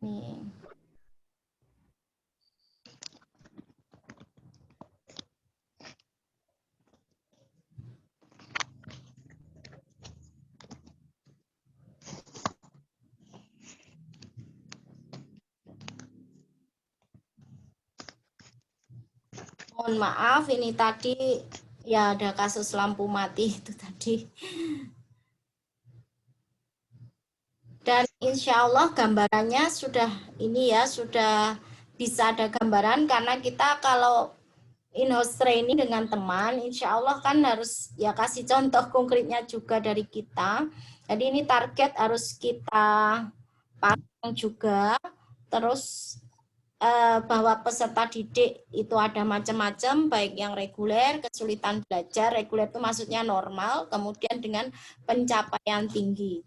Nih. Mohon maaf, ini tadi ya ada kasus lampu mati itu tadi. Dan insya Allah gambarannya sudah ini ya, sudah bisa ada gambaran karena kita kalau in-house training dengan teman, insya Allah kan harus ya kasih contoh konkretnya juga dari kita. Jadi ini target harus kita pasang juga. Terus bahwa peserta didik itu ada macam-macam, baik yang reguler, kesulitan belajar, reguler itu maksudnya normal, kemudian dengan pencapaian tinggi.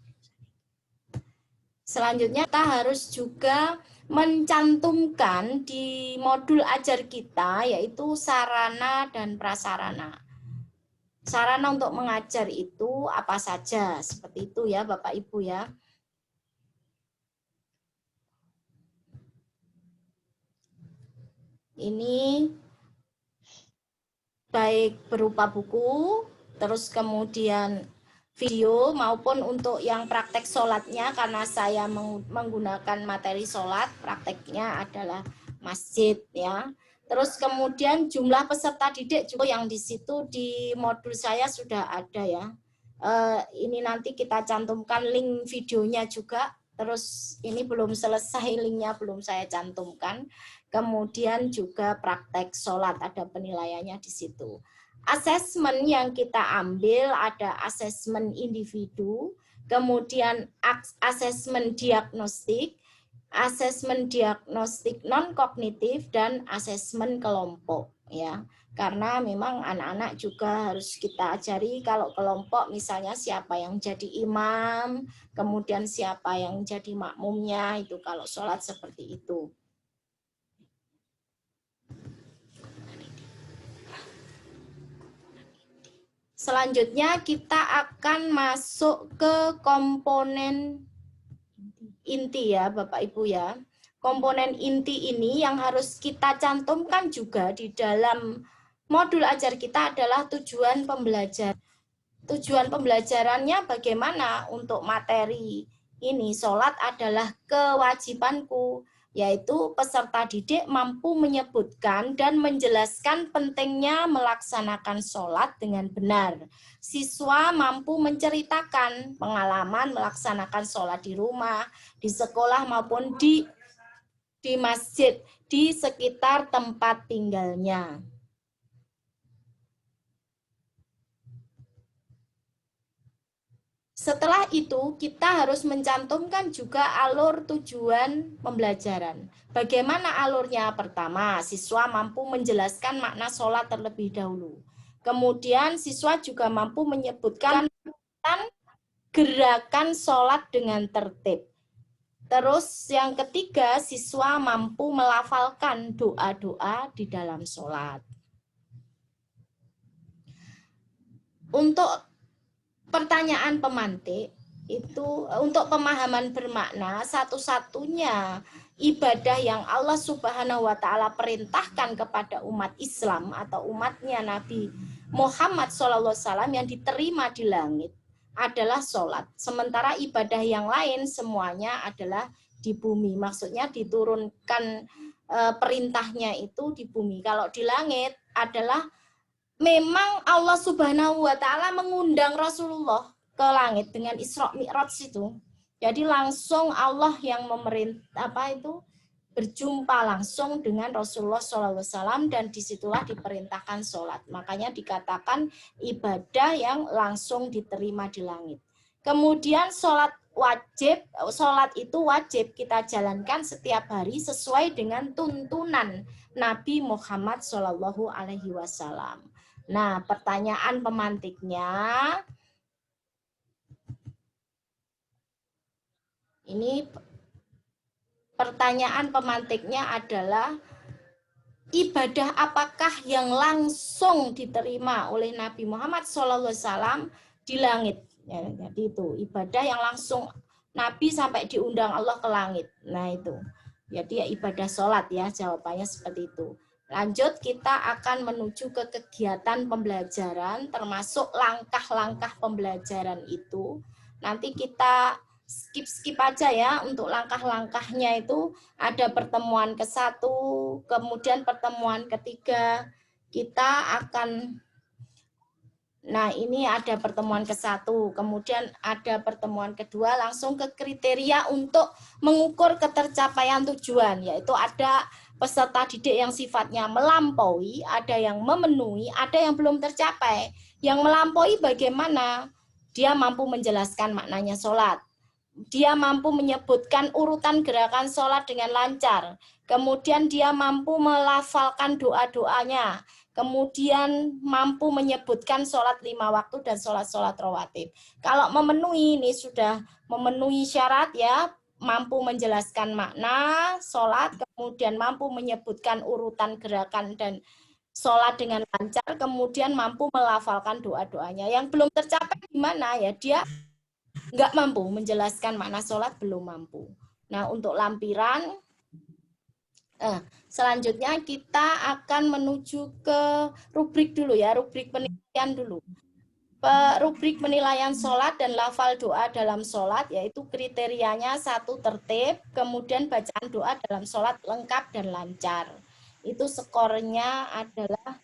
Selanjutnya kita harus juga mencantumkan di modul ajar kita yaitu sarana dan prasarana. Sarana untuk mengajar itu apa saja, seperti itu ya Bapak Ibu ya. Ini baik berupa buku, terus kemudian video maupun untuk yang praktek sholatnya karena saya menggunakan materi sholat, prakteknya adalah masjid ya. Terus kemudian jumlah peserta didik juga yang di situ di modul saya sudah ada ya. Ini nanti kita cantumkan link videonya juga. Terus ini belum selesai, linknya belum saya cantumkan. Kemudian juga praktek sholat, ada penilaiannya di situ. Asesmen yang kita ambil ada asesmen individu, kemudian asesmen diagnostik non-kognitif, dan asesmen kelompok ya. Karena memang anak-anak juga harus kita ajari kalau kelompok misalnya siapa yang jadi imam, kemudian siapa yang jadi makmumnya, itu kalau sholat seperti itu. Selanjutnya kita akan masuk ke komponen inti ya Bapak Ibu ya. Komponen inti ini yang harus kita cantumkan juga di dalam modul ajar kita adalah tujuan pembelajaran. Tujuan pembelajarannya bagaimana untuk materi ini, sholat adalah kewajibanku, yaitu peserta didik mampu menyebutkan dan menjelaskan pentingnya melaksanakan sholat dengan benar. Siswa mampu menceritakan pengalaman melaksanakan sholat di rumah, di sekolah maupun di masjid, di sekitar tempat tinggalnya. Setelah itu, kita harus mencantumkan juga alur tujuan pembelajaran. Bagaimana alurnya? Pertama, siswa mampu menjelaskan makna sholat terlebih dahulu. Kemudian, siswa juga mampu menyebutkan gerakan sholat dengan tertib. Terus yang ketiga, siswa mampu melafalkan doa-doa di dalam sholat. Untuk pertanyaan pemantik itu untuk pemahaman bermakna, satu-satunya ibadah yang Allah Subhanahu wa taala perintahkan kepada umat Islam atau umatnya Nabi Muhammad SAW yang diterima di langit adalah sholat. Sementara ibadah yang lain semuanya adalah di bumi. Maksudnya diturunkan perintahnya itu di bumi. Kalau di langit adalah memang Allah Subhanahu wa taala mengundang Rasulullah ke langit dengan Isra Mi'raj itu. Jadi langsung Allah yang berjumpa langsung dengan Rasulullah SAW dan disitulah diperintahkan sholat. Makanya dikatakan ibadah yang langsung diterima di langit. Kemudian sholat itu wajib kita jalankan setiap hari sesuai dengan tuntunan Nabi Muhammad SAW. Nah, pertanyaan pemantiknya, ini pertanyaan pemantiknya adalah ibadah apakah yang langsung diterima oleh Nabi Muhammad SAW di langit? Ya, jadi itu ibadah yang langsung Nabi sampai diundang Allah ke langit. Nah itu. Jadi ya ibadah sholat ya, jawabannya seperti itu. Lanjut, kita akan menuju ke kegiatan pembelajaran, termasuk langkah-langkah pembelajaran itu. Nanti kita skip aja ya untuk langkah-langkahnya itu. Ada pertemuan ke-1, kemudian pertemuan ketiga. Kita akan, nah ini ada pertemuan ke-1, kemudian ada pertemuan kedua, langsung ke kriteria untuk mengukur ketercapaian tujuan, yaitu ada peserta didik yang sifatnya melampaui, ada yang memenuhi, ada yang belum tercapai. Yang melampaui bagaimana? Dia mampu menjelaskan maknanya sholat. Dia mampu menyebutkan urutan gerakan sholat dengan lancar. Kemudian dia mampu melafalkan doa-doanya. Kemudian mampu menyebutkan sholat 5 waktu dan sholat-sholat rawatib. Kalau memenuhi, ini sudah memenuhi syarat ya, mampu menjelaskan makna sholat, kemudian mampu menyebutkan urutan gerakan dan sholat dengan lancar, kemudian mampu melafalkan doa-doanya. Yang belum tercapai gimana ya, dia nggak mampu menjelaskan makna sholat, belum mampu. Nah, untuk lampiran, selanjutnya kita akan menuju ke rubrik dulu ya, rubrik penilaian dulu. Rubrik penilaian sholat dan lafal doa dalam sholat, yaitu kriterianya 1 tertib, kemudian bacaan doa dalam sholat lengkap dan lancar. Itu skornya adalah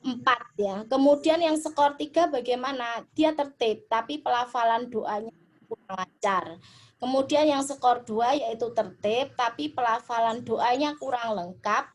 4 ya. Kemudian yang skor 3 bagaimana? Dia tertib, tapi pelafalan doanya kurang lancar. Kemudian yang skor 2 yaitu tertib, tapi pelafalan doanya kurang lengkap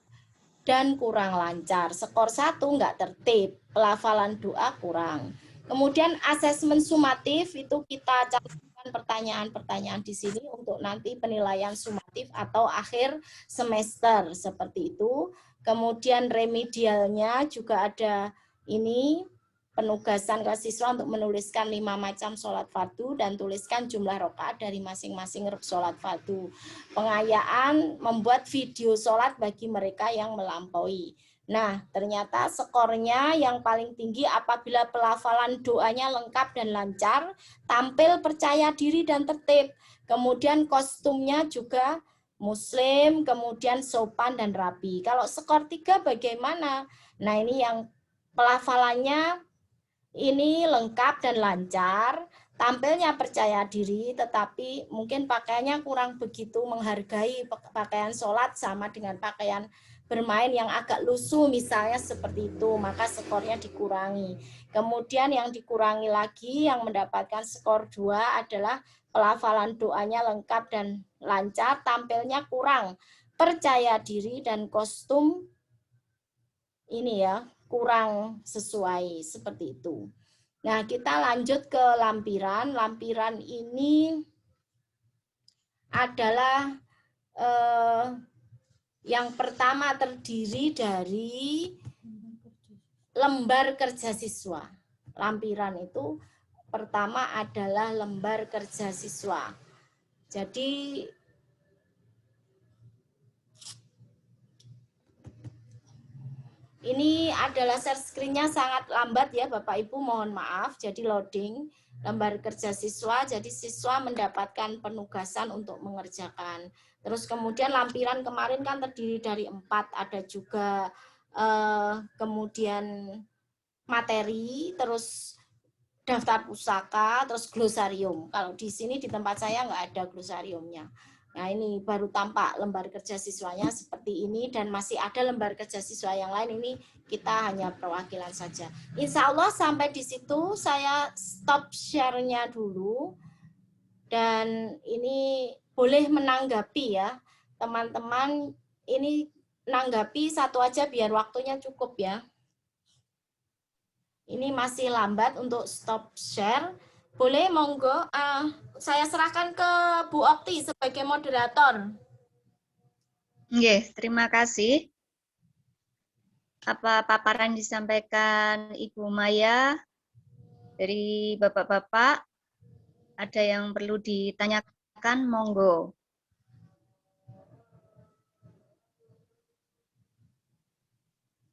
dan kurang lancar. Skor 1 enggak tertib, pelafalan doa kurang. Kemudian asesmen sumatif itu kita cantumkan pertanyaan-pertanyaan di sini untuk nanti penilaian sumatif atau akhir semester seperti itu. Kemudian remedialnya juga ada ini penugasan ke siswa untuk menuliskan 5 macam sholat fardu dan tuliskan jumlah rakaat dari masing-masing sholat fardu. Pengayaan membuat video sholat bagi mereka yang melampaui. Nah, ternyata skornya yang paling tinggi apabila pelafalan doanya lengkap dan lancar, tampil percaya diri dan tertib. Kemudian kostumnya juga muslim, kemudian sopan dan rapi. Kalau skor 3 bagaimana? Nah, ini yang pelafalannya ini lengkap dan lancar, tampilnya percaya diri, tetapi mungkin pakaiannya kurang begitu menghargai pakaian sholat sama dengan pakaian bermain yang agak lusuh misalnya seperti itu, maka skornya dikurangi. Kemudian yang dikurangi lagi yang mendapatkan skor 2 adalah pelafalan doanya lengkap dan lancar, tampilnya kurang percaya diri dan kostum ini ya kurang sesuai seperti itu. Nah, kita lanjut ke lampiran. Lampiran ini adalah yang pertama terdiri dari lembar kerja siswa. Lampiran itu pertama adalah lembar kerja siswa. Jadi ini adalah share screen-nya sangat lambat ya Bapak Ibu, mohon maaf. Jadi loading lembar kerja siswa, jadi siswa mendapatkan penugasan untuk mengerjakan. Terus kemudian lampiran kemarin kan terdiri dari 4, ada juga kemudian materi, terus daftar pusaka, terus glosarium. Kalau di sini di tempat saya nggak ada glosariumnya. Nah, ini baru tampak lembar kerja siswanya seperti ini dan masih ada lembar kerja siswa yang lain, ini kita hanya perwakilan saja. Insya Allah sampai di situ saya stop share-nya dulu dan ini boleh menanggapi ya teman-teman, ini menanggapi satu aja biar waktunya cukup ya. Ini masih lambat untuk stop share. Boleh monggo saya serahkan ke Bu Okti sebagai moderator. Nggih, terima kasih. Apa paparan disampaikan Ibu Maya dari Bapak-bapak? Ada yang perlu ditanyakan, monggo.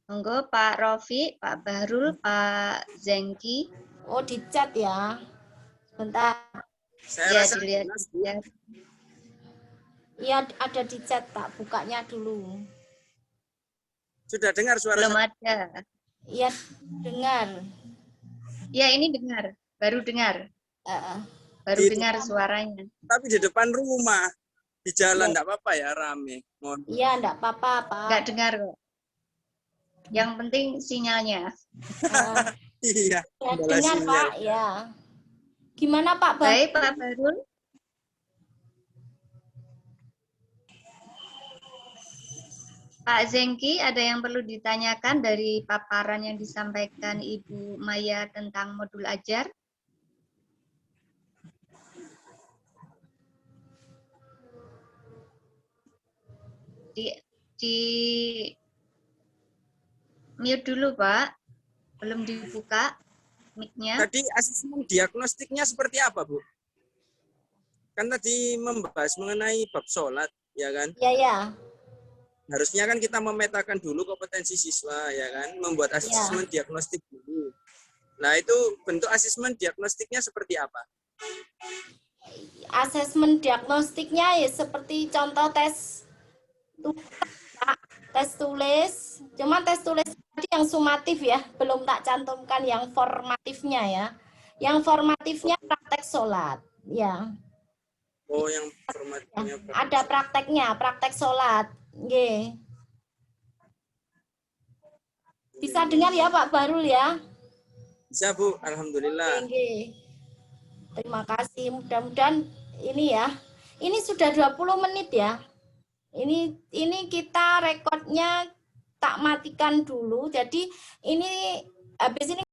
Monggo Pak Rofi, Pak Bahrul, Pak Zengki. Oh, di chat ya. Bentar. Saya Ya, rasa dilihat. jelas, Bu. Ya. Iya, ada di chat, tak bukanya dulu. Sudah dengar suara Belum saya? ada. Iya, dengar. Ya, ini dengar. Baru dengar. Eh, Baru Di- dengar suaranya. Tapi di depan rumah, di jalan Iya. enggak apa-apa ya, rame. Mohon. Iya, enggak apa-apa, Pak. Nggak dengar kok. Yang penting sinyalnya. Eh, Iya, ya, kendala dengar, sinyal. Pak. Ya. Gimana, Pak? Baik, Pak Barul. Pak Zengki, ada yang perlu ditanyakan dari paparan yang disampaikan Ibu Maya tentang modul ajar? Di mute dulu, Pak. Belum dibuka mic-nya. Tadi asesmen diagnostiknya seperti apa, Bu? Kan tadi membahas mengenai bab sholat, ya kan? Iya, ya. Harusnya kan kita memetakan dulu kompetensi siswa, ya kan? Membuat asesmen diagnostik dulu. Nah, itu bentuk asesmen diagnostiknya seperti apa? Asesmen diagnostiknya ya seperti contoh tes tulis, Pak. Tes tulis. Cuma tes tulis tadi yang sumatif ya, belum tak cantumkan yang formatifnya ya. Yang formatifnya praktek sholat, ya. Oh, yang formatnya. Ada prakteknya, praktek sholat. Nggih. Bisa dengar ya Pak Barul ya? Bisa, Bu. Alhamdulillah. Nggih. Terima kasih. Mudah-mudahan ini ya. Ini sudah 20 menit ya. Ini kita rekodnya tak matikan dulu. Jadi ini habis ini